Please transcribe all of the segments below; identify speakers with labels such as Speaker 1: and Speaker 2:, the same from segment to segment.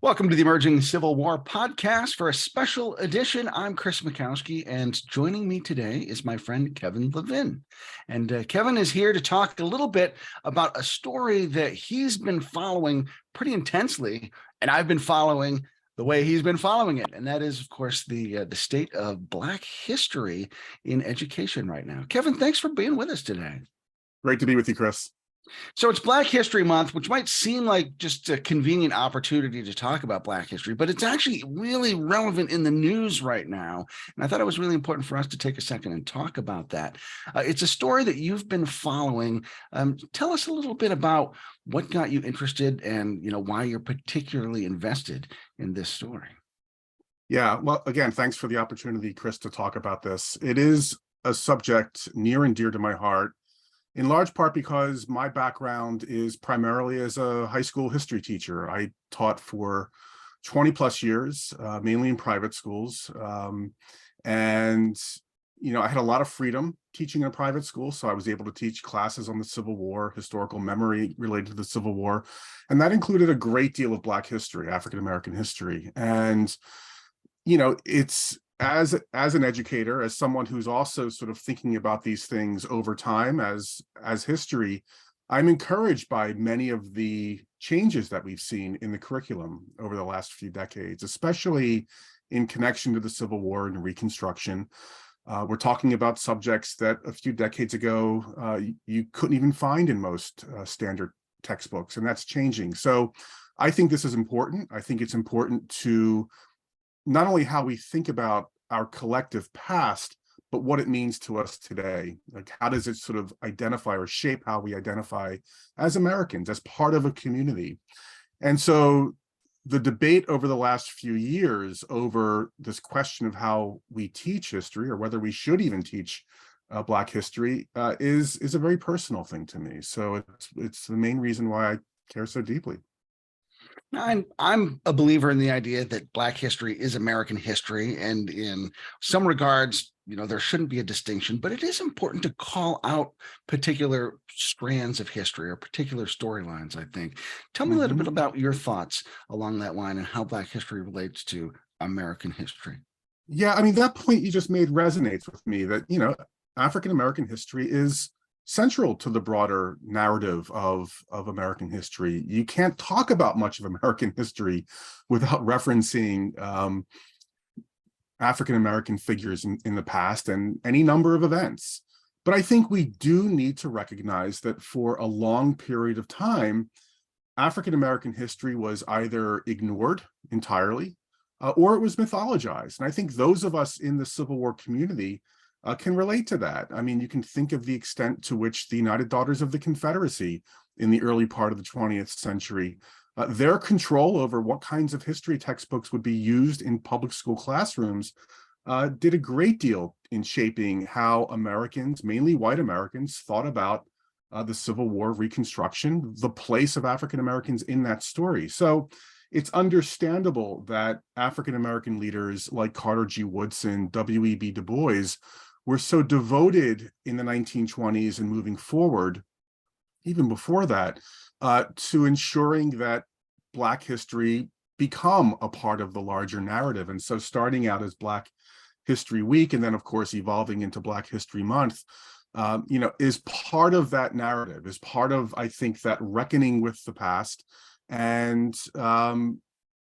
Speaker 1: Welcome to the Emerging Civil War podcast for a special edition. I'm Chris Mackowski, and joining me today is my friend Kevin Levin. And Kevin is here to talk a little bit about a story that he's been following pretty intensely, and I've been following the way he's been following it. And that is, of course, the state of Black history in education right now. Kevin, thanks for being with us today.
Speaker 2: Great to be with you, Chris.
Speaker 1: So it's Black History Month, which might seem like just a convenient opportunity to talk about Black history, but it's actually really relevant in the news right now. And I thought it was really important for us to take a second and talk about that. It's a story that you've been following. Tell us a little bit about what got you interested and why you're particularly invested in this story.
Speaker 2: Yeah, well, again, thanks for the opportunity, Chris, to talk about this. It is a subject near and dear to my heart, in large part because my background is primarily as a high school history teacher. I taught for 20 plus years, mainly in private schools. And I had a lot of freedom teaching in a private school. So I was able to teach classes on the Civil War, historical memory related to the Civil War. And that included a great deal of Black history, African-American history. And, it's as an educator, as someone who's also sort of thinking about these things over time as history, I'm encouraged by many of the changes that we've seen in the curriculum over the last few decades, especially in connection to the Civil War and Reconstruction. We're talking about subjects that a few decades ago you couldn't even find in most standard textbooks, and that's changing. So I think this is important. I think it's important to not only how we think about our collective past, but what it means to us today. Like, how does it sort of identify or shape how we identify as Americans, as part of a community? And so the debate over the last few years over this question of how we teach history, or whether we should even teach Black history, is a very personal thing to me. So it's the main reason why I care so deeply.
Speaker 1: I'm a believer in the idea that Black history is American history, and in some regards, there shouldn't be a distinction, but it is important to call out particular strands of history or particular storylines, I think. Tell me a little bit about your thoughts along that line and how Black history relates to American history.
Speaker 2: Yeah, I mean, that point you just made resonates with me, that, African-American history is central to the broader narrative of American history. You can't talk about much of American history without referencing African-American figures in the past and any number of events. But I think we do need to recognize that for a long period of time, African-American history was either ignored entirely or it was mythologized. And I think those of us in the Civil War community can relate to that. I mean, you can think of the extent to which the United Daughters of the Confederacy in the early part of the 20th century, their control over what kinds of history textbooks would be used in public school classrooms did a great deal in shaping how Americans, mainly white Americans, thought about the Civil War, Reconstruction, the place of African Americans in that story. So it's understandable that African American leaders like Carter G. Woodson, W.E.B. Du Bois were so devoted in the 1920s and moving forward, even before that, to ensuring that Black history become a part of the larger narrative. And so starting out as Black History Week, and then of course evolving into Black History Month, is part of that narrative, is part of, I think, that reckoning with the past and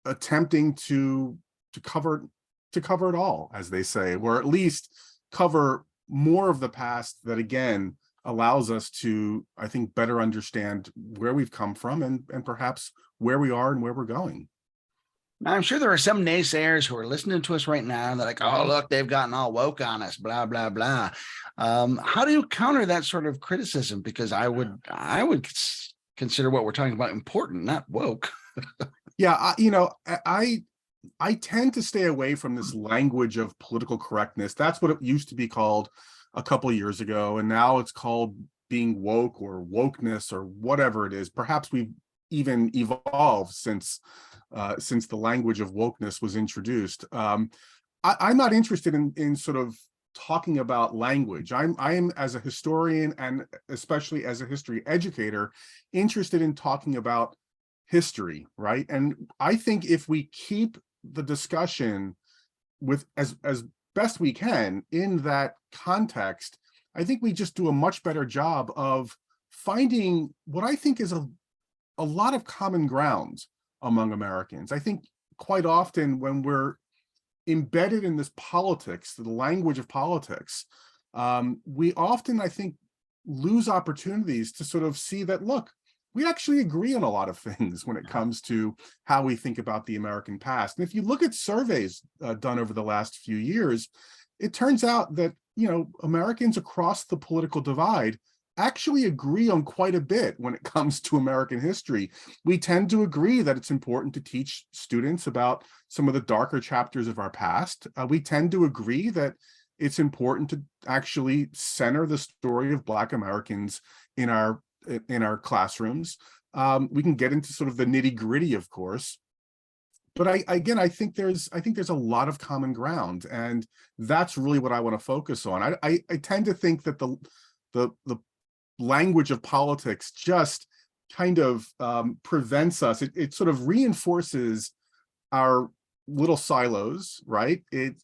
Speaker 2: attempting to cover it all, as they say, or at least cover more of the past that, again, allows us to, I think, better understand where we've come from and perhaps where we are and where we're going.
Speaker 1: Now, I'm sure there are some naysayers who are listening to us right now and they're like, oh, look, they've gotten all woke on us, blah, blah, blah. How do you counter that sort of criticism? Because I would consider what we're talking about important, not woke.
Speaker 2: Yeah, I tend to stay away from this language of political correctness. That's what it used to be called a couple of years ago, and now it's called being woke or wokeness or whatever it is. Perhaps we've even evolved since the language of wokeness was introduced. I'm not interested in sort of talking about language. I am, as a historian and especially as a history educator, interested in talking about history, right? And I think if we keep the discussion with as best we can in that context, I think we just do a much better job of finding what I think is a lot of common ground among Americans. I think quite often when we're embedded in this politics, the language of politics, we often, I think, lose opportunities to sort of see that, look, we actually agree on a lot of things when it comes to how we think about the American past. And if you look at surveys done over the last few years, it turns out that, you know, Americans across the political divide actually agree on quite a bit when it comes to American history. We tend to agree that it's important to teach students about some of the darker chapters of our past. We tend to agree that it's important to actually center the story of Black Americans in our classrooms. We can get into sort of the nitty-gritty, of course, but I think there's a lot of common ground, and that's really what I want to focus on. I tend to think that the language of politics just kind of prevents us. It sort of reinforces our little silos, right? It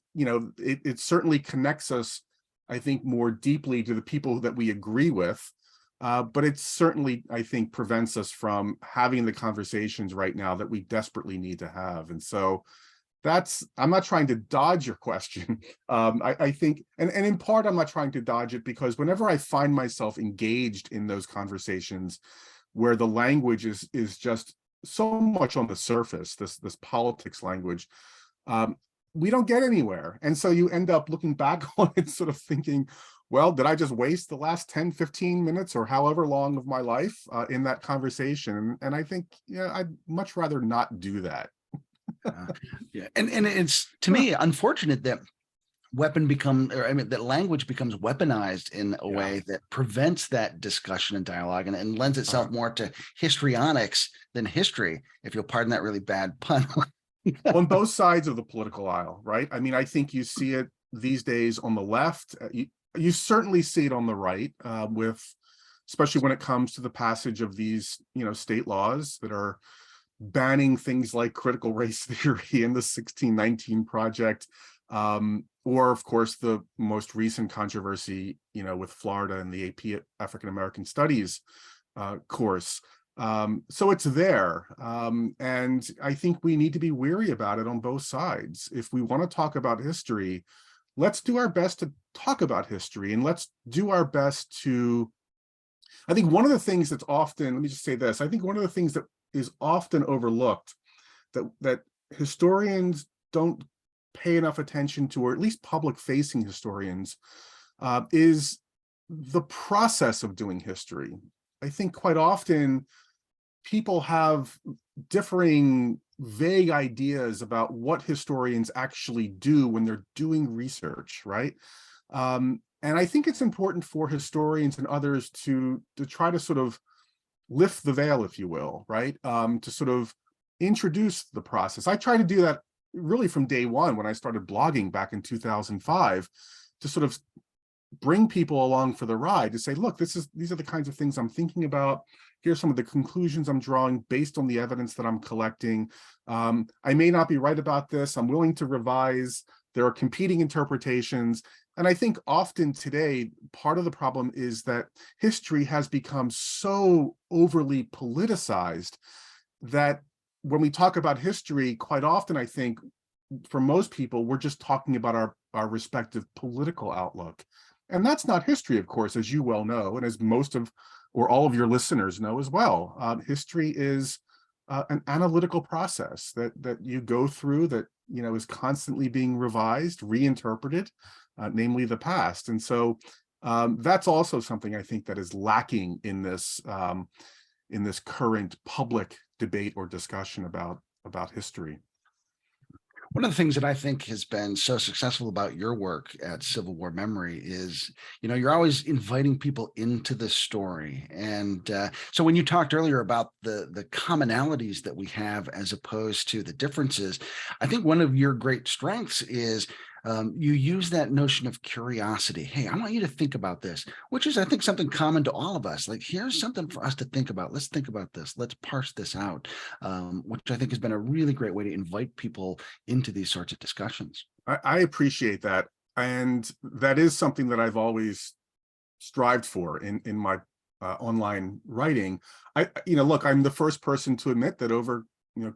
Speaker 2: certainly connects us, I think, more deeply to the people that we agree with. But it certainly, I think, prevents us from having the conversations right now that we desperately need to have. And so I'm not trying to dodge your question. I think, and in part, I'm not trying to dodge it because whenever I find myself engaged in those conversations where the language is just so much on the surface, this politics language, we don't get anywhere. And so you end up looking back on it sort of thinking, well, did I just waste the last 10, 15 minutes or however long of my life in that conversation? And I think, yeah, I'd much rather not do that.
Speaker 1: Yeah, and it's, to me, unfortunate that that language becomes weaponized in a way that prevents that discussion and dialogue, and lends itself more to histrionics than history, if you'll pardon that really bad pun.
Speaker 2: On both sides of the political aisle, right? I mean, I think you see it these days on the left. You certainly see it on the right, especially when it comes to the passage of these, state laws that are banning things like critical race theory and the 1619 Project, or of course the most recent controversy, with Florida and the AP African American Studies course. So it's there, and I think we need to be wary about it on both sides. If we want to talk about history, let's do our best to talk about history, and let's do our best to, I think one of the things that's often, let me just say this, I think one of the things that is often overlooked, that historians don't pay enough attention to, or at least public-facing historians, is the process of doing history. I think quite often people have differing vague ideas about what historians actually do when they're doing research, right? And I think it's important for historians and others to try to sort of lift the veil, if you will, right? To sort of introduce the process. I try to do that really from day one when I started blogging back in 2005, to sort of bring people along for the ride, to say, look, these are the kinds of things I'm thinking about. Here's some of the conclusions I'm drawing based on the evidence that I'm collecting. I may not be right about this. I'm willing to revise. There are competing interpretations. And I think often today, part of the problem is that history has become so overly politicized that when we talk about history, quite often, I think, for most people, we're just talking about our respective political outlook. And that's not history, of course, as you well know, and as most of, or all of your listeners know as well. History is an analytical process that you go through, that is constantly being revised, reinterpreted, namely the past. And so that's also something I think that is lacking in this current public debate or discussion about history.
Speaker 1: One of the things that I think has been so successful about your work at Civil War Memory is, you're always inviting people into the story. And so when you talked earlier about the commonalities that we have as opposed to the differences, I think one of your great strengths is you use that notion of curiosity. Hey, I want you to think about this, which is, I think, something common to all of us. Like, here's something for us to think about. Let's think about this. Let's parse this out, which I think has been a really great way to invite people into these sorts of discussions.
Speaker 2: I appreciate that. And that is something that I've always strived for in my online writing. Look, I'm the first person to admit that over,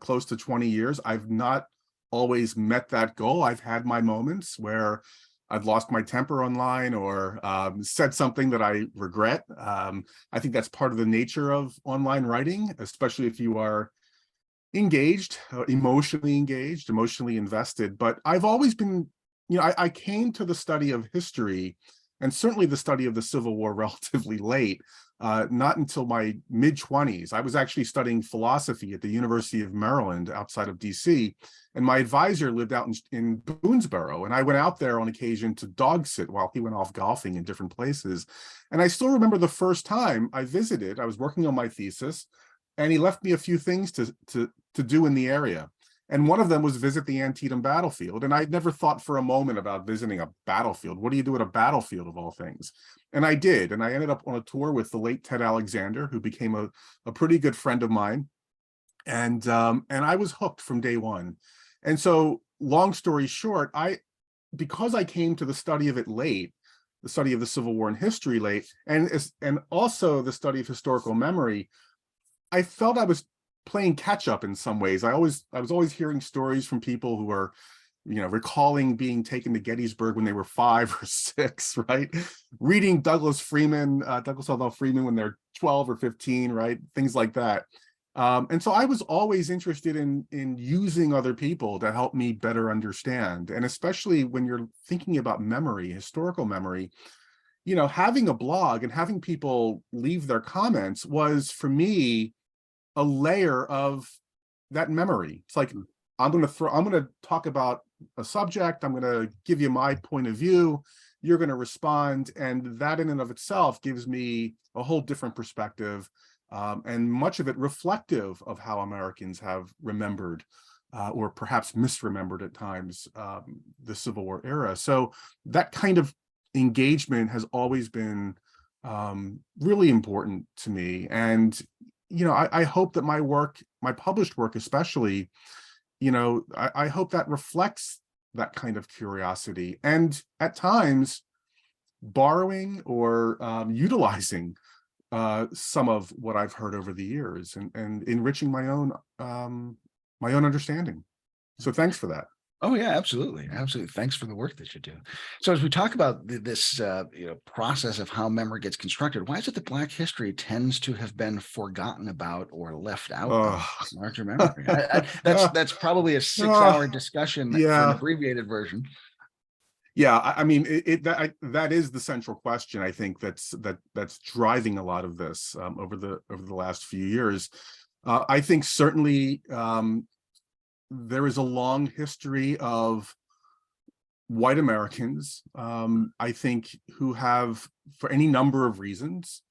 Speaker 2: close to 20 years, I've not always met that goal. I've had my moments where I've lost my temper online or said something that I regret. I think that's part of the nature of online writing, especially if you are engaged, emotionally engaged, emotionally invested. But I've always been, I came to the study of history and certainly the study of the Civil War relatively late, not until my mid-20s. I was actually studying philosophy at the University of Maryland outside of DC, and my advisor lived out in Boonesboro, and I went out there on occasion to dog sit while he went off golfing in different places. And I still remember the first time I visited. I was working on my thesis, and he left me a few things to do in the area. And one of them was visit the Antietam battlefield. And I'd never thought for a moment about visiting a battlefield. What do you do at a battlefield of all things? And I did. And I ended up on a tour with the late Ted Alexander, who became a pretty good friend of mine. And I was hooked from day one. And so, long story short, because I came to the study of it late, the study of the Civil War and history late, and also the study of historical memory, I felt I was playing catch up in some ways. I was always hearing stories from people who were, recalling being taken to Gettysburg when they were 5 or 6, right? Reading Douglas Adolph Freeman when they're 12 or 15, right? Things like that. And so I was always interested in using other people to help me better understand. And especially when you're thinking about memory, historical memory, having a blog and having people leave their comments was, for me, a layer of that memory. It's like, I'm going to talk about a subject. I'm going to give you my point of view. You're going to respond. And that in and of itself gives me a whole different perspective, and much of it reflective of how Americans have remembered, or perhaps misremembered at times, the Civil War era. So that kind of engagement has always been really important to me. And I hope that my work, my published work especially, I hope that reflects that kind of curiosity, and at times borrowing or utilizing some of what I've heard over the years, and enriching my own understanding. So thanks for that.
Speaker 1: Oh yeah, absolutely, absolutely. Thanks for the work that you do. So as we talk about this, process of how memory gets constructed, why is it that Black history tends to have been forgotten about or left out of larger memory? That's probably a 6-hour discussion for an abbreviated version.
Speaker 2: Yeah, I mean, that is the central question. I think that's driving a lot of this over the last few years. I think certainly there is a long history of white Americans, I think, who have, for any number of reasons,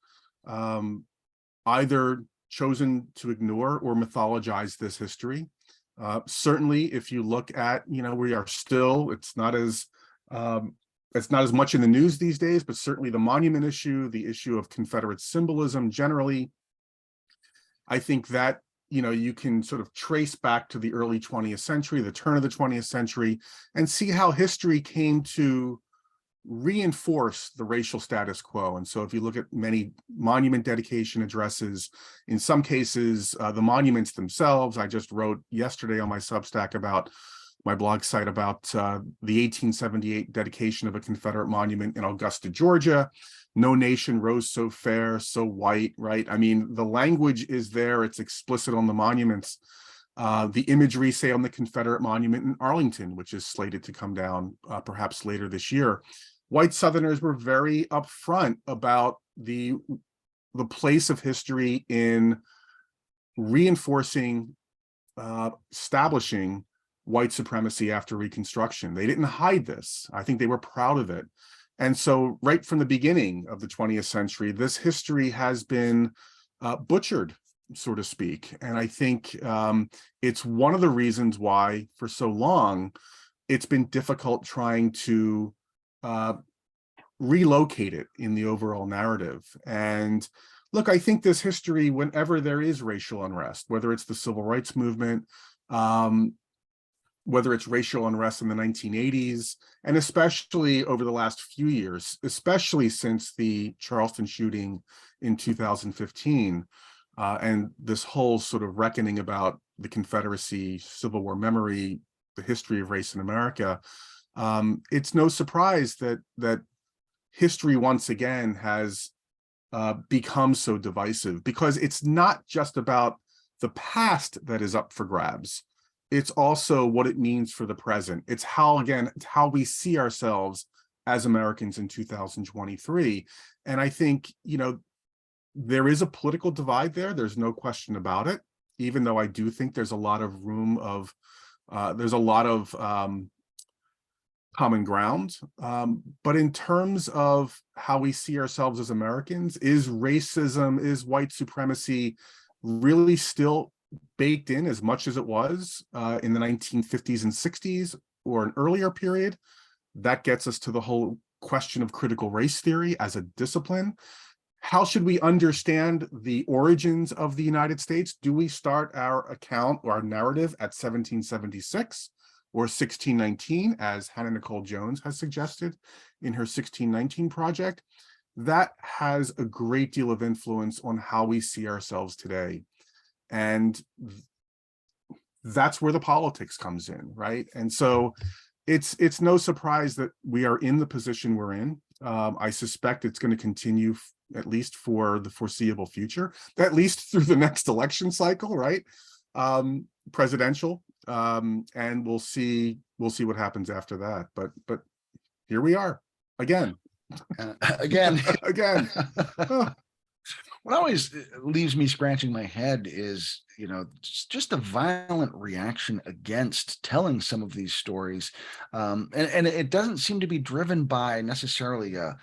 Speaker 2: either chosen to ignore or mythologize this history. Certainly, if you look at, we are still, it's not as much in the news these days, but certainly the monument issue, the issue of Confederate symbolism generally, I think that, you can sort of trace back to the early 20th century, the turn of the 20th century, and see how history came to reinforce the racial status quo. And so if you look at many monument dedication addresses, in some cases, the monuments themselves, I just wrote yesterday on my Substack about my blog site about the 1878 dedication of a Confederate monument in Augusta, Georgia. No nation rose so fair, so white, right? I mean, the language is there. It's explicit on the monuments. The imagery, say, on the Confederate monument in Arlington, which is slated to come down perhaps later this year. White Southerners were very upfront about the place of history in reinforcing, establishing white supremacy after Reconstruction. They didn't hide this. I think they were proud of it. And so right from the beginning of the 20th century, this history has been butchered, so to speak. And I think it's one of the reasons why, for so long, it's been difficult trying to uh, relocate it in the overall narrative. And look, I think this history, whenever there is racial unrest, whether it's the civil rights movement, um, whether it's racial unrest in the 1980s, and especially over the last few years, especially since the Charleston shooting in 2015, and this whole sort of reckoning about the Confederacy, Civil War memory, the history of race in America, it's no surprise that history once again has become so divisive, because it's not just about the past that is up for grabs. It's also what it means for the present. It's how, again, it's how we see ourselves as Americans in 2023. And I think, there is a political divide there. There's no question about it, even though I do think there's a lot of room of, there's a lot of common ground. But in terms of how we see ourselves as Americans, is racism, is white supremacy really still baked in as much as it was in the 1950s and 60s or an earlier period? That gets us to the whole question of critical race theory as a discipline. How should we understand the origins of the United States? Do we start our account or our narrative at 1776 or 1619, as Hannah Nicole Jones has suggested in her 1619 project? That has a great deal of influence on how we see ourselves today. And that's where the politics comes in, right? And so it's no surprise that we are in the position we're in. I suspect it's going to continue at least for the foreseeable future, at least through the next election cycle, right? Presidential, and we'll see what happens after that. But here we are again.
Speaker 1: Again.
Speaker 2: Again.
Speaker 1: What always leaves me scratching my head is, just the violent reaction against telling some of these stories. And it doesn't seem to be driven by necessarily a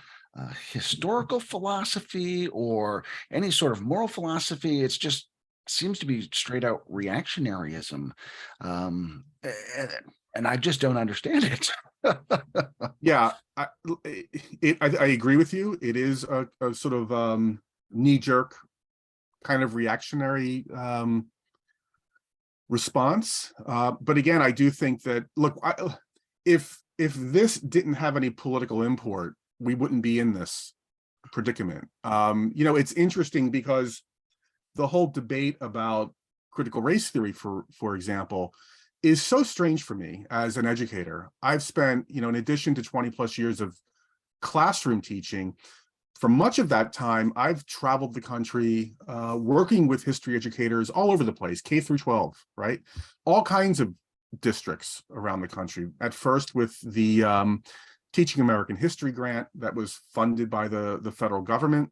Speaker 1: historical philosophy or any sort of moral philosophy. It's just seems to be straight out reactionaryism. And I just don't understand it.
Speaker 2: Yeah, I agree with you. It is a sort of knee-jerk kind of reactionary response. But again, I do think that, look, if this didn't have any political import, we wouldn't be in this predicament. It's interesting because the whole debate about critical race theory, for example, is so strange for me as an educator. I've spent, in addition to 20 plus years of classroom teaching, for much of that time, I've traveled the country working with history educators all over the place, K through 12, right? All kinds of districts around the country. At first with the Teaching American History grant that was funded by the federal government.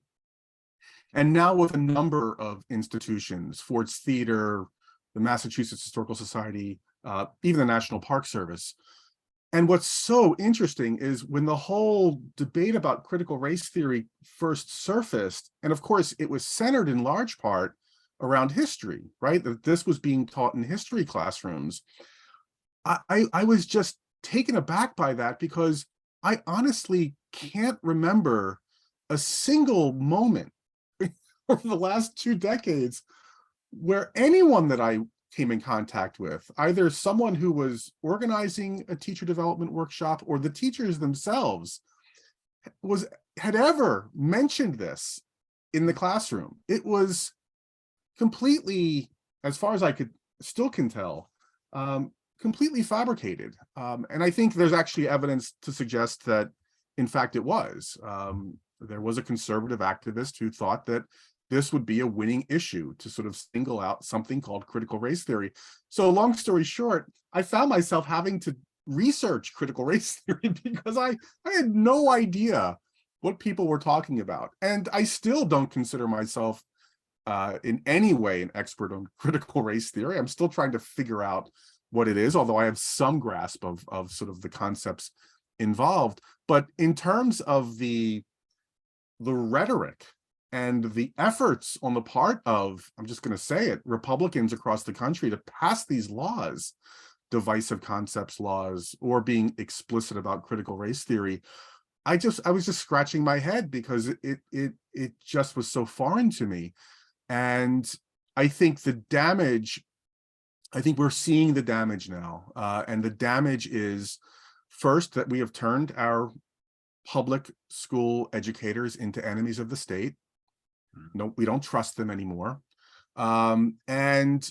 Speaker 2: And now with a number of institutions, Ford's Theater, the Massachusetts Historical Society, even the National Park Service. And what's so interesting is when the whole debate about critical race theory first surfaced, and of course it was centered in large part around history, right? That this was being taught in history classrooms. I was just taken aback by that, because I honestly can't remember a single moment over the last 2 decades where anyone that I came in contact with, either someone who was organizing a teacher development workshop or the teachers themselves, had ever mentioned this in the classroom. It was completely, as far as I still can tell, completely fabricated. And I think there's actually evidence to suggest that, in fact, it was. There was a conservative activist who thought that this would be a winning issue to sort of single out something called critical race theory. So long story short, I found myself having to research critical race theory because I had no idea what people were talking about. And I still don't consider myself in any way an expert on critical race theory. I'm still trying to figure out what it is, although I have some grasp of sort of the concepts involved. But in terms of the rhetoric and the efforts on the part of, I'm just going to say it, Republicans across the country to pass these laws, divisive concepts laws or being explicit about critical race theory, I was just scratching my head because it just was so foreign to me. And I think we're seeing the damage now. And the damage is, first, that we have turned our public school educators into enemies of the state. No, we don't trust them anymore. And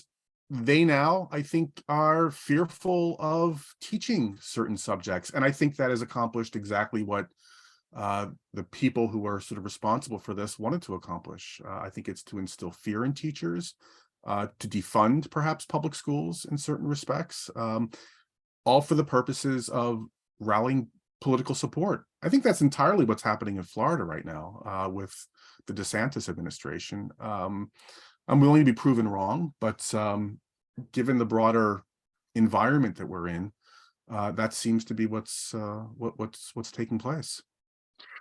Speaker 2: they now, I think, are fearful of teaching certain subjects. And I think that has accomplished exactly what the people who are sort of responsible for this wanted to accomplish. I think it's to instill fear in teachers, to defund perhaps public schools in certain respects, all for the purposes of rallying political support. I think that's entirely what's happening in Florida right now with the DeSantis administration. I'm willing to be proven wrong, but given the broader environment that we're in, that seems to be what's taking place.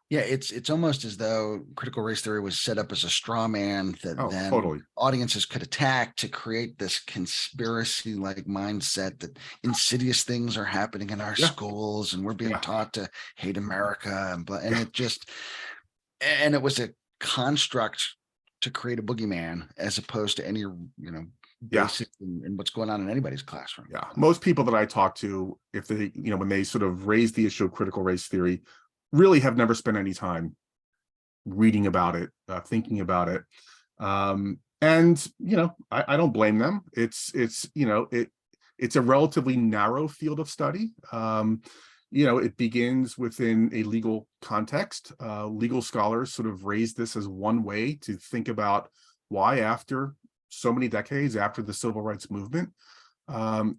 Speaker 1: Yeah, it's almost as though critical race theory was set up as a straw man that then
Speaker 2: Totally.
Speaker 1: audiences could attack to create this conspiracy-like mindset that insidious things are happening in our schools and we're being taught to hate America and it was a construct to create a boogeyman as opposed to any basic in what's going on in anybody's classroom.
Speaker 2: Yeah, most people that I talk to, if they when they sort of raise the issue of critical race theory, really have never spent any time reading about it, thinking about it. And I don't blame them. It's a relatively narrow field of study. It begins within a legal context. Legal scholars sort of raise this as one way to think about why, after so many decades after the civil rights movement,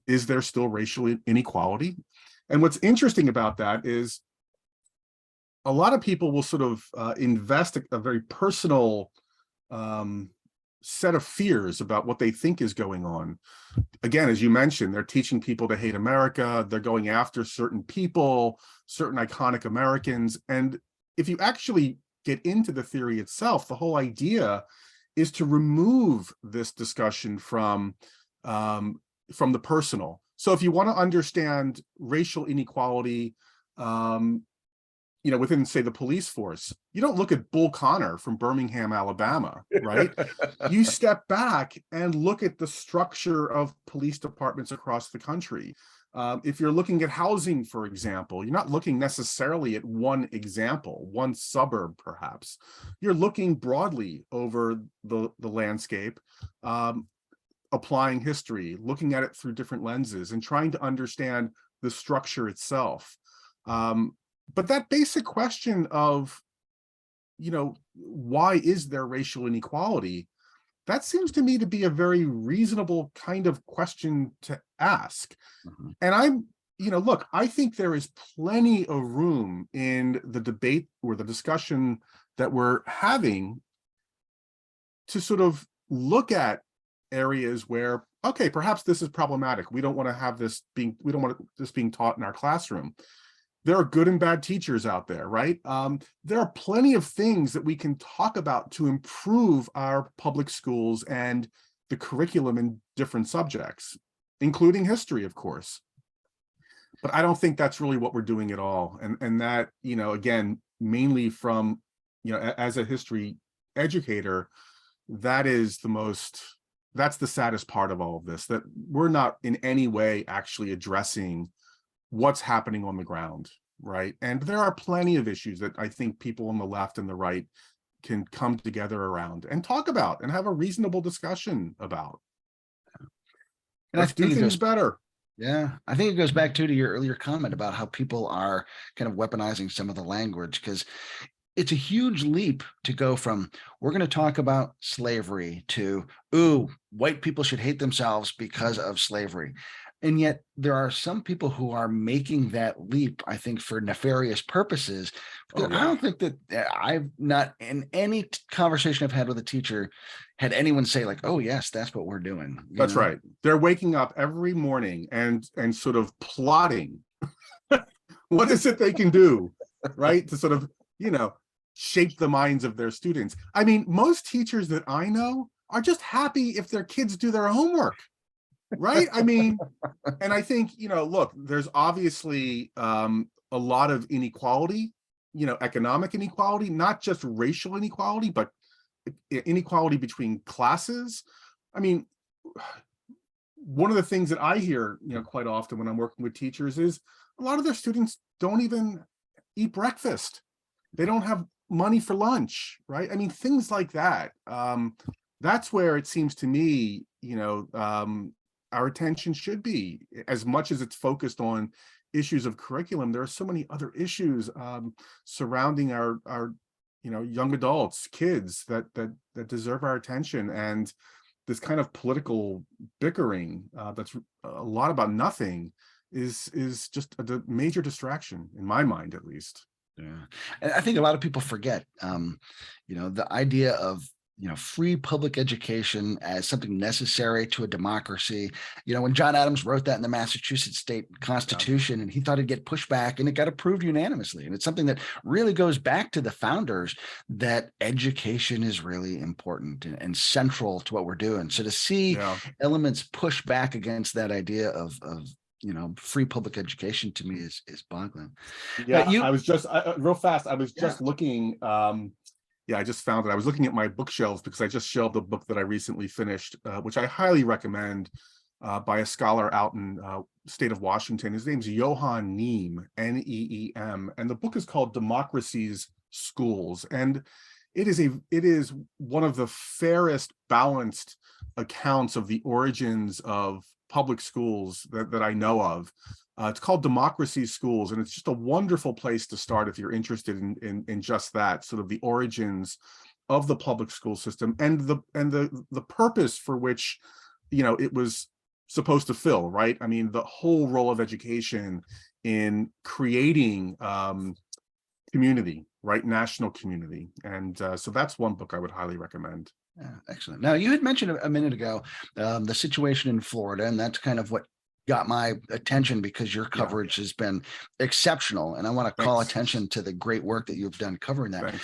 Speaker 2: is there still racial inequality? And what's interesting about that is a lot of people will sort of invest a very personal set of fears about what they think is going on. Again, as you mentioned, they're teaching people to hate America. They're going after certain people, certain iconic Americans. And if you actually get into the theory itself, the whole idea is to remove this discussion from the personal. So if you want to understand racial inequality, within, say, the police force, you don't look at Bull Connor from Birmingham, Alabama, right? You step back and look at the structure of police departments across the country. If you're looking at housing, for example, you're not looking necessarily at one example, one suburb, perhaps. You're looking broadly over the landscape, applying history, looking at it through different lenses and trying to understand the structure itself. But that basic question of, why is there racial inequality? That seems to me to be a very reasonable kind of question to ask. Mm-hmm. And look, I think there is plenty of room in the debate or the discussion that we're having to sort of look at areas where, okay, perhaps this is problematic. We don't want this being taught in our classroom. There are good and bad teachers out there, right? There are plenty of things that we can talk about to improve our public schools and the curriculum in different subjects, including history, of course. But I don't think that's really what we're doing at all. And that, again, mainly from, as a history educator, that's the saddest part of all of this, that we're not in any way actually addressing what's happening on the ground, right? And there are plenty of issues that I think people on the left and the right can come together around and talk about and have a reasonable discussion about. And let's do things better.
Speaker 1: Yeah, I think it goes back to your earlier comment about how people are kind of weaponizing some of the language, because it's a huge leap to go from, we're going to talk about slavery, to, ooh, white people should hate themselves because of slavery. And yet there are some people who are making that leap, I think, for nefarious purposes. I don't think that I've not, in any conversation I've had with a teacher, had anyone say like, oh, yes, that's what we're doing.
Speaker 2: That's right. They're waking up every morning and sort of plotting what is it they can do, right? To sort of, shape the minds of their students. I mean, most teachers that I know are just happy if their kids do their homework. right? I mean, and I think, look, there's obviously a lot of inequality, economic inequality, not just racial inequality, but inequality between classes. I mean, one of the things that I hear, quite often when I'm working with teachers is a lot of their students don't even eat breakfast. They don't have money for lunch, right? I mean, things like that. That's where it seems to me, our attention should be. As much as it's focused on issues of curriculum, there are so many other issues surrounding our young adults, kids that deserve our attention. And this kind of political bickering that's a lot about nothing is just a major distraction, in my mind, at least.
Speaker 1: Yeah. And I think a lot of people forget, the idea of, free public education as something necessary to a democracy. When John Adams wrote that in the Massachusetts state constitution, and he thought it'd get pushback, and it got approved unanimously. And it's something that really goes back to the founders, that education is really important and central to what we're doing. So to see elements push back against that idea of free public education, to me is boggling.
Speaker 2: I was just real fast. I was just looking. I just found it. I was looking at my bookshelves because I just shelved a book that I recently finished, which I highly recommend, by a scholar out in state of Washington. His name's Johann Neem, Neem, and the book is called Democracy's Schools. And it is one of the fairest, balanced accounts of the origins of public schools that I know of. It's called Democracy's Schools, and it's just a wonderful place to start if you're interested in just that, sort of the origins of the public school system and the purpose for which it was supposed to fill, right? I mean, the whole role of education in creating community, right? National community. And so that's one book I would highly recommend.
Speaker 1: Yeah, excellent. Now, you had mentioned a minute ago the situation in Florida, and that's kind of what got my attention, because your coverage has been exceptional, and I want to call attention to the great work that you've done covering that.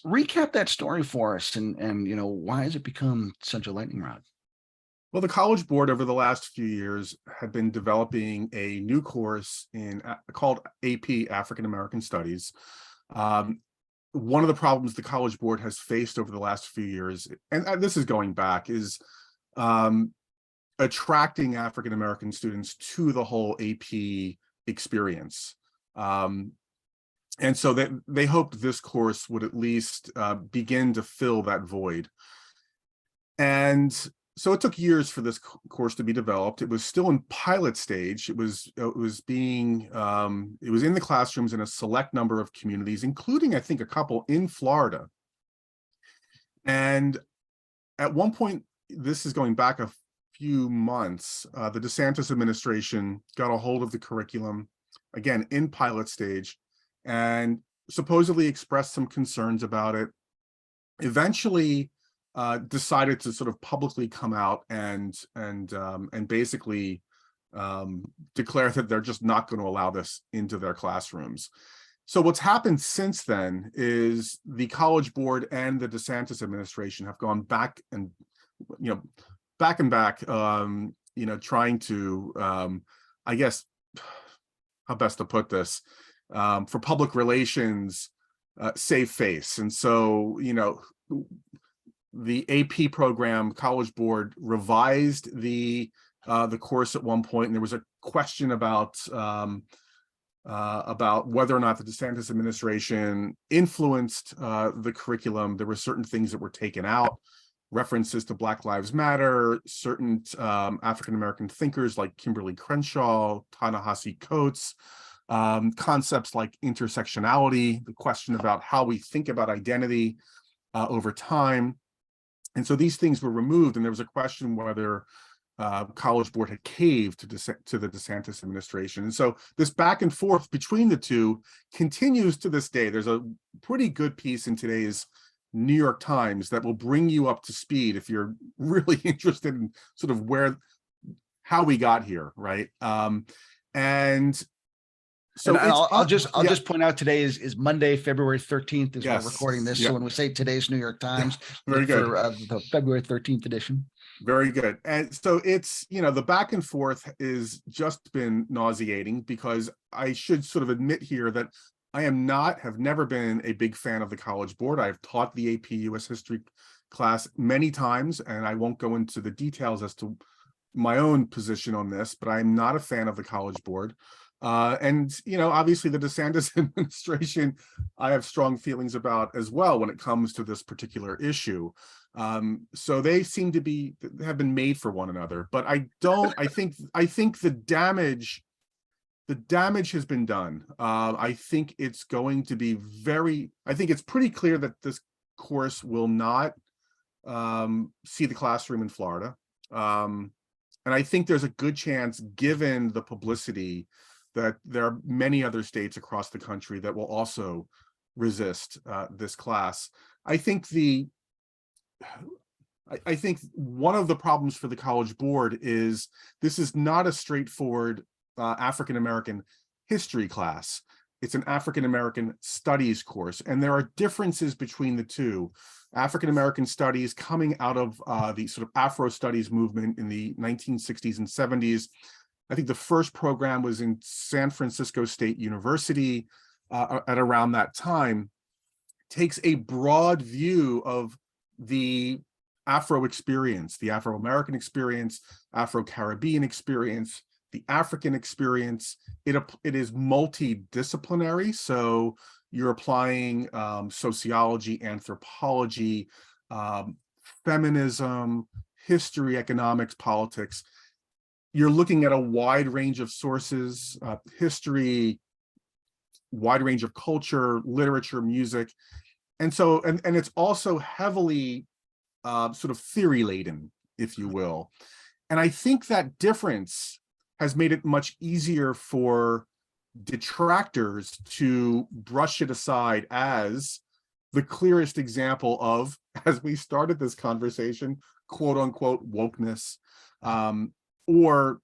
Speaker 1: Recap that story for us, and why has it become such a lightning rod?
Speaker 2: Well, the College Board over the last few years had been developing a new course called AP African American Studies. One of the problems the College Board has faced over the last few years, and this is going back, is attracting African American students to the whole AP experience. And so they hoped this course would at least begin to fill that void. And so it took years for this course to be developed. It was still in pilot stage. It was in the classrooms in a select number of communities, including, I think, a couple in Florida. And at one point, this is going back a few months, the DeSantis administration got a hold of the curriculum, again, in pilot stage, and supposedly expressed some concerns about it. Eventually decided to sort of publicly come out and basically declare that they're just not going to allow this into their classrooms. So what's happened since then is the College Board and the DeSantis administration have gone back and trying to, I guess, how best to put this, for public relations, save face. And so, the AP program, College Board revised the course at one point, and there was a question about whether or not the DeSantis administration influenced the curriculum. There were certain things that were taken out. References to Black Lives Matter, certain African-American thinkers like Kimberly Crenshaw, Ta-Nehisi Coates, concepts like intersectionality, the question about how we think about identity over time. And so these things were removed, and there was a question whether College Board had caved to the DeSantis administration. And so this back and forth between the two continues to this day. There's a pretty good piece in today's New York Times that will bring you up to speed if you're really interested in sort of how we got here, right? And so
Speaker 1: I'll just point out today is Monday, February 13th as we're recording this. So when we say today's New York Times,
Speaker 2: very good.
Speaker 1: For the February 13th edition.
Speaker 2: Very good. And so it's, the back and forth is just been nauseating, because I should sort of admit here that have never been a big fan of the College Board. I've taught the AP US History class many times, and I won't go into the details as to my own position on this, but I'm not a fan of the College Board. And, obviously the DeSantis administration, I have strong feelings about as well when it comes to this particular issue. So they seem to have been made for one another, but I think the damage has been done. I think it's going to be I think it's pretty clear that this course will not see the classroom in Florida. And I think there's a good chance, given the publicity, that there are many other states across the country that will also resist this class. I think one of the problems for the College Board is this is not a straightforward African-American history class. It's an African-American studies course, and there are differences between the two. African-American studies coming out of the sort of Afro studies movement in the 1960s and 70s. I think the first program was in San Francisco State University at around that time. Takes a broad view of the Afro experience, the Afro-American experience, Afro-Caribbean experience, the African experience. It is multidisciplinary, so you're applying sociology, anthropology, feminism, history, economics, politics. You're looking at a wide range of sources, history, wide range of culture, literature, music. And so, and it's also heavily sort of theory laden, if you will. And I think that difference has made it much easier for detractors to brush it aside as the clearest example of, as we started this conversation, quote unquote wokeness, or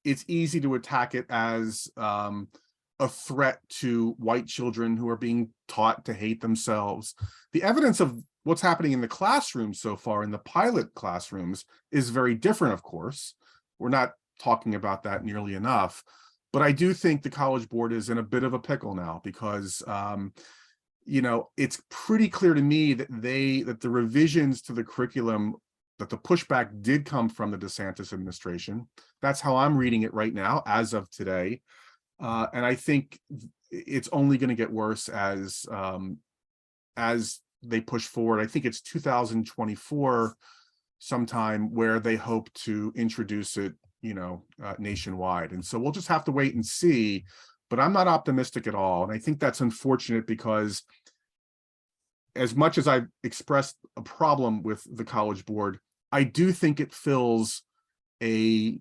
Speaker 2: it's easy to attack it as a threat to white children who are being taught to hate themselves. The evidence of what's happening in the classroom so far, in the pilot classrooms, is very different, of course. We're not talking about that nearly enough. But I do think the College Board is in a bit of a pickle now, because it's pretty clear to me that the revisions to the curriculum, that the pushback did come from the DeSantis administration. That's how I'm reading it right now, as of today. And I think it's only going to get worse as they push forward. I think it's 2024 sometime where they hope to introduce it, nationwide. And so we'll just have to wait and see. But I'm not optimistic at all. And I think that's unfortunate, because as much as I've expressed a problem with the College Board, I do think it fills I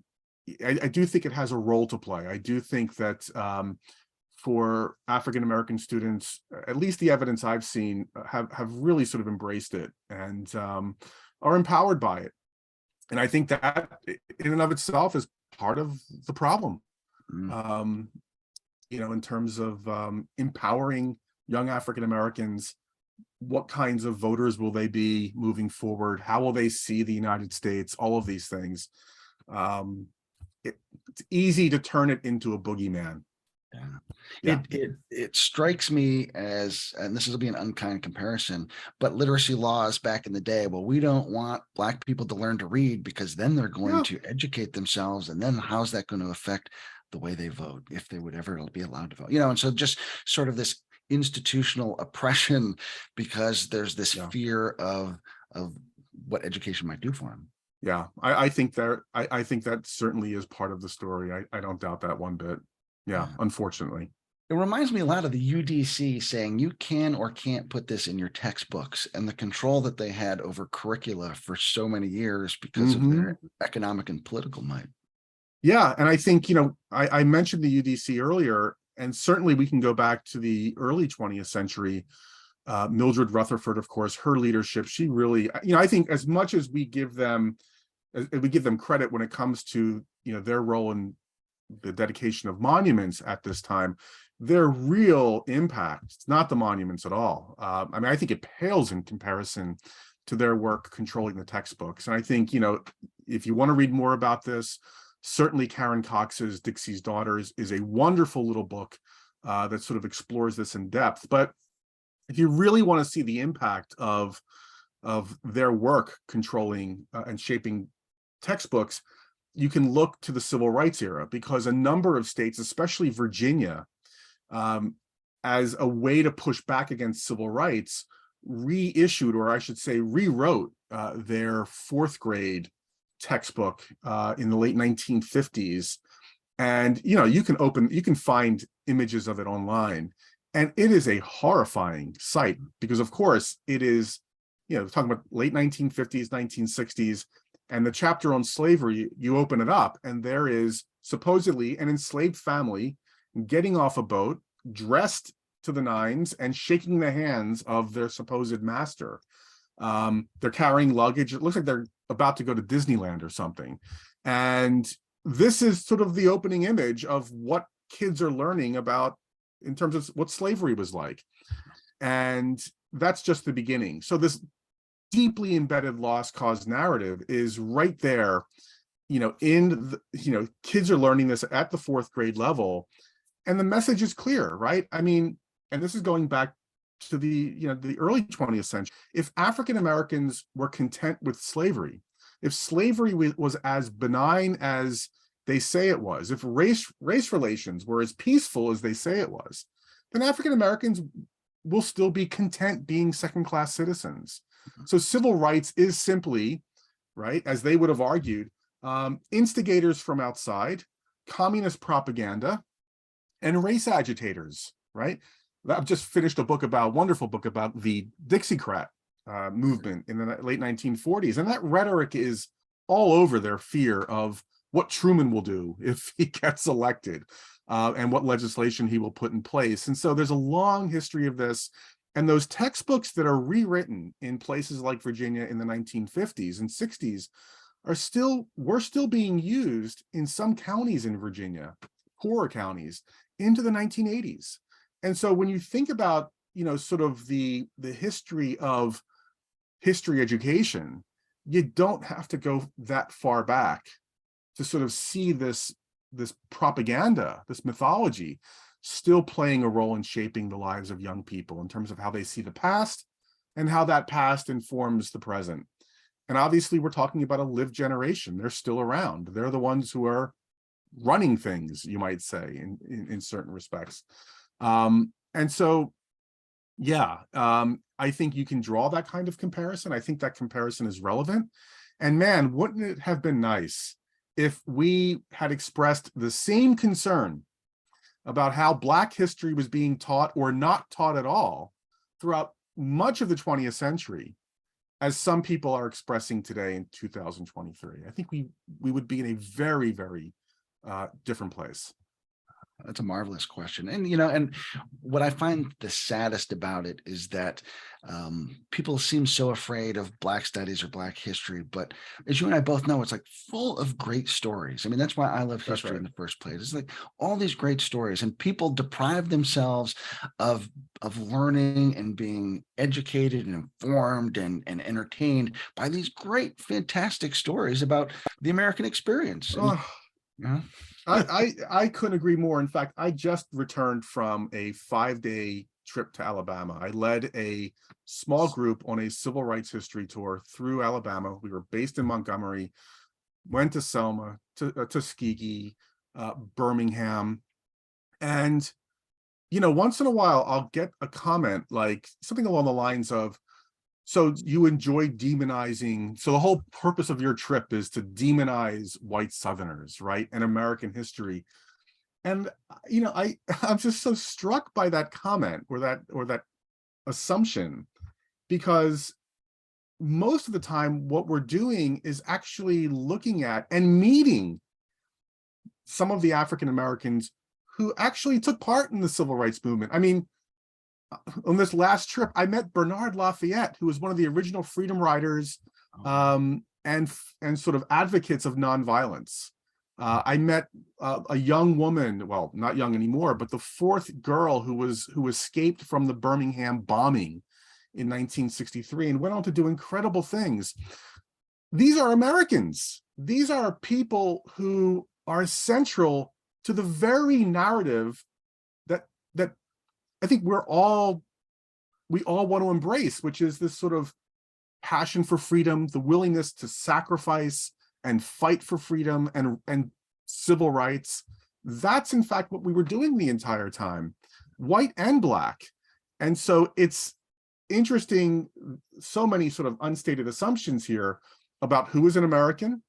Speaker 2: do think it has a role to play. I do think that for African-American students, at least the evidence I've seen, have really sort of embraced it and are empowered by it. And I think that in and of itself is part of the problem, in terms of empowering young African-Americans. What kinds of voters will they be moving forward? How will they see the United States? All of these things. It's easy to turn it into a boogeyman.
Speaker 1: Yeah. It strikes me as, and this will be an unkind comparison, but literacy laws back in the day, well, we don't want Black people to learn to read because then they're going to educate themselves, and then how's that going to affect the way they vote, if they would ever be allowed to vote? And so just sort of this institutional oppression, because there's this fear of what education might do for them.
Speaker 2: Yeah, I think that certainly is part of the story. I don't doubt that one bit. Yeah, unfortunately.
Speaker 1: It reminds me a lot of the UDC saying you can or can't put this in your textbooks, and the control that they had over curricula for so many years because of their economic and political might.
Speaker 2: Yeah, and I think, I mentioned the UDC earlier, and certainly we can go back to the early 20th century. Mildred Rutherford, of course, her leadership, she really, I think as much as we give them credit when it comes to, their role in the dedication of monuments at this time, their real impact, it's not the monuments at all. I think it pales in comparison to their work controlling the textbooks. And I think, if you want to read more about this, certainly Karen Cox's Dixie's Daughters is a wonderful little book that sort of explores this in depth. But if you really want to see the impact of their work controlling and shaping textbooks, you can look to the civil rights era, because a number of states, especially Virginia, as a way to push back against civil rights, reissued, or I should say rewrote, their fourth grade textbook in the late 1950s. And you can find images of it online, and it is a horrifying sight, because of course it is, talking about late 1950s, 1960s, and the chapter on slavery, you open it up and there is supposedly an enslaved family getting off a boat, dressed to the nines, and shaking the hands of their supposed master. They're carrying luggage. It looks like they're about to go to Disneyland or something. And this is sort of the opening image of what kids are learning about in terms of what slavery was like. And that's just the beginning. So this deeply embedded lost cause narrative is right there, kids are learning this at the fourth grade level. And the message is clear, right? I mean, and this is going back to the early 20th century. If African Americans were content with slavery, if slavery was as benign as they say it was, if race relations were as peaceful as they say it was, then African Americans will still be content being second-class citizens. So civil rights is simply, right, as they would have argued, instigators from outside, communist propaganda, and race agitators, right? I've just finished a wonderful book about the Dixiecrat movement in the late 1940s. And that rhetoric is all over their fear of what Truman will do if he gets elected, and what legislation he will put in place. And so there's a long history of this. And those textbooks that are rewritten in places like Virginia in the 1950s and 60s were still being used in some counties in Virginia, poorer counties, into the 1980s. And so when you think about, sort of the history of history education, you don't have to go that far back to sort of see this propaganda, this mythology, still playing a role in shaping the lives of young people in terms of how they see the past and how that past informs the present. And obviously we're talking about a lived generation. They're still around. They're the ones who are running things, you might say, in certain respects. And so, I think you can draw that kind of comparison. I think that comparison is relevant. And man, wouldn't it have been nice if we had expressed the same concern about how Black history was being taught or not taught at all throughout much of the 20th century, as some people are expressing today in 2023. I think we would be in a very, very different place.
Speaker 1: That's a marvelous question. And, and what I find the saddest about it is that people seem so afraid of Black studies or Black history. But as you and I both know, it's like full of great stories. I mean, that's why I love history in the first place. It's like all these great stories, and people deprive themselves of learning and being educated and informed and entertained by these great, fantastic stories about the American experience. And,
Speaker 2: I couldn't agree more. In fact, I just returned from a 5-day trip to Alabama. I led a small group on a civil rights history tour through Alabama. We were based in Montgomery, went to Selma, to Tuskegee, Birmingham. And, once in a while, I'll get a comment like something along the lines of, so you enjoy demonizing, so the whole purpose of your trip is to demonize white Southerners, right? And American history. And, I'm just so struck by that comment or that assumption, because most of the time what we're doing is actually looking at and meeting some of the African Americans who actually took part in the civil rights movement. I mean, on this last trip, I met Bernard Lafayette, who was one of the original Freedom Riders, and sort of advocates of nonviolence. I met a young woman, well, not young anymore, but the fourth girl who escaped from the Birmingham bombing in 1963 and went on to do incredible things. These are Americans. These are people who are central to the very narrative that I think we all want to embrace, which is this sort of passion for freedom, the willingness to sacrifice and fight for freedom and civil rights. That's in fact what we were doing the entire time, white and black. And so it's interesting, so many sort of unstated assumptions here about who is an American,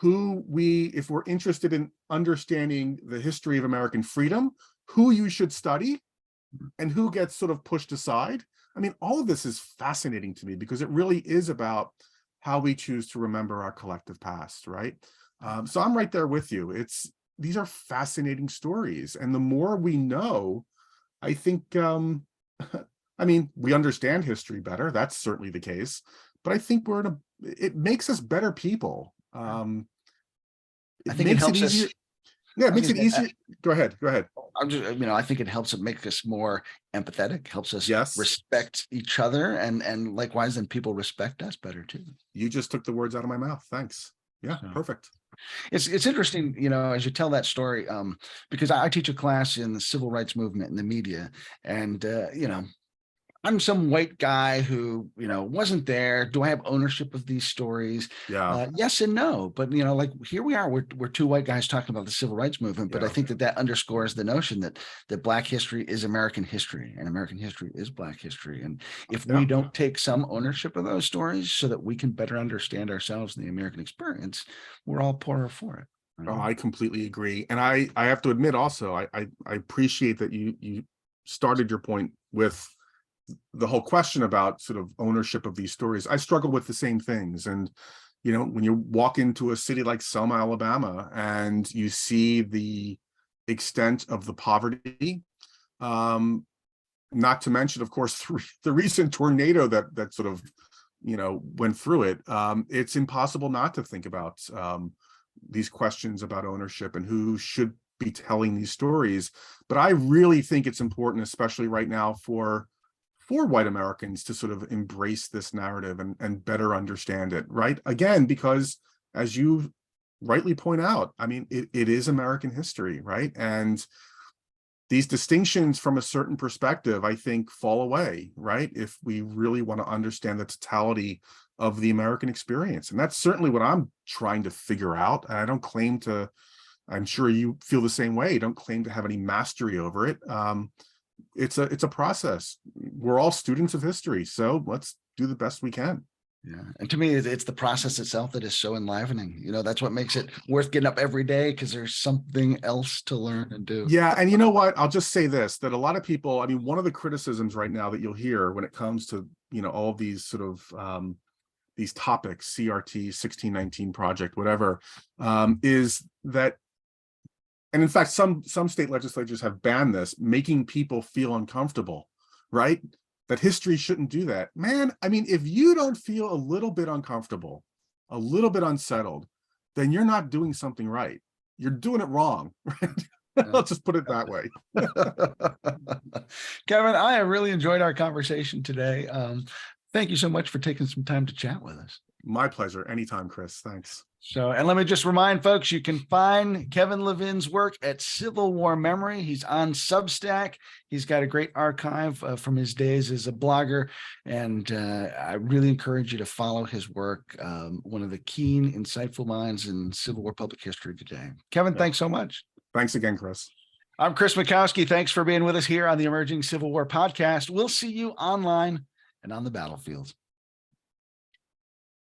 Speaker 2: if we're interested in understanding the history of American freedom, who you should study and who gets sort of pushed aside. I mean, all of this is fascinating to me because it really is about how we choose to remember our collective past, right? So I'm right there with you. These are fascinating stories. And the more we know, I think, I mean, we understand history better. That's certainly the case. But I think it makes us better people.
Speaker 1: I think it helps us.
Speaker 2: Yeah, it makes it easier. Go ahead.
Speaker 1: I'm just, I think it helps it make us more empathetic, helps us
Speaker 2: Yes.
Speaker 1: respect each other, and likewise, then people respect us better too.
Speaker 2: You just took the words out of my mouth. Thanks. Yeah, perfect.
Speaker 1: It's interesting, as you tell that story, because I teach a class in the civil rights movement in the media, and I'm some white guy who, wasn't there. Do I have ownership of these stories?
Speaker 2: Yeah.
Speaker 1: Yes and no. But, like here we are, we're two white guys talking about the civil rights movement. But I think that underscores the notion that Black history is American history and American history is Black history. And if we don't take some ownership of those stories so that we can better understand ourselves and the American experience, we're all poorer for it.
Speaker 2: Oh, I completely agree. And I have to admit also, I appreciate that you started your point with the whole question about sort of ownership of these stories. I struggle with the same things. And, when you walk into a city like Selma, Alabama, and you see the extent of the poverty, not to mention, of course, the recent tornado that sort of, went through it, it's impossible not to think about these questions about ownership and who should be telling these stories. But I really think it's important, especially right now, for white Americans to sort of embrace this narrative and better understand it, right? Again, because as you rightly point out, I mean, it is American history, right? And these distinctions from a certain perspective, I think, fall away, right? If we really want to understand the totality of the American experience. And that's certainly what I'm trying to figure out. And I don't claim to, I'm sure you feel the same way, don't claim to have any mastery over it. It's a process. We're all students of history, so let's do the best we can.
Speaker 1: Yeah, and to me, it's the process itself that is so enlivening. That's what makes it worth getting up every day, because there's something else to learn and do.
Speaker 2: Yeah, and you know what? I'll just say this: that a lot of people, I mean, one of the criticisms right now that you'll hear when it comes to all of these sort of these topics, CRT, 1619 project, whatever, is that. And in fact, some state legislatures have banned this, making people feel uncomfortable, right? That history shouldn't do that. Man, I mean, if you don't feel a little bit uncomfortable, a little bit unsettled, then you're not doing something right. You're doing it wrong, right? I'll just put it that way.
Speaker 1: Kevin, I have really enjoyed our conversation today. Thank you so much for taking some time to chat with us.
Speaker 2: My pleasure. Anytime, Chris. Thanks.
Speaker 1: So, and let me just remind folks, you can find Kevin Levin's work at Civil War Memory. He's on Substack. He's got a great archive from his days as a blogger. And I really encourage you to follow his work. One of the keen, insightful minds in Civil War public history today. Kevin, thanks so much.
Speaker 2: Thanks again, Chris.
Speaker 1: I'm Chris Mackowski. Thanks for being with us here on the Emerging Civil War podcast. We'll see you online and on the battlefields.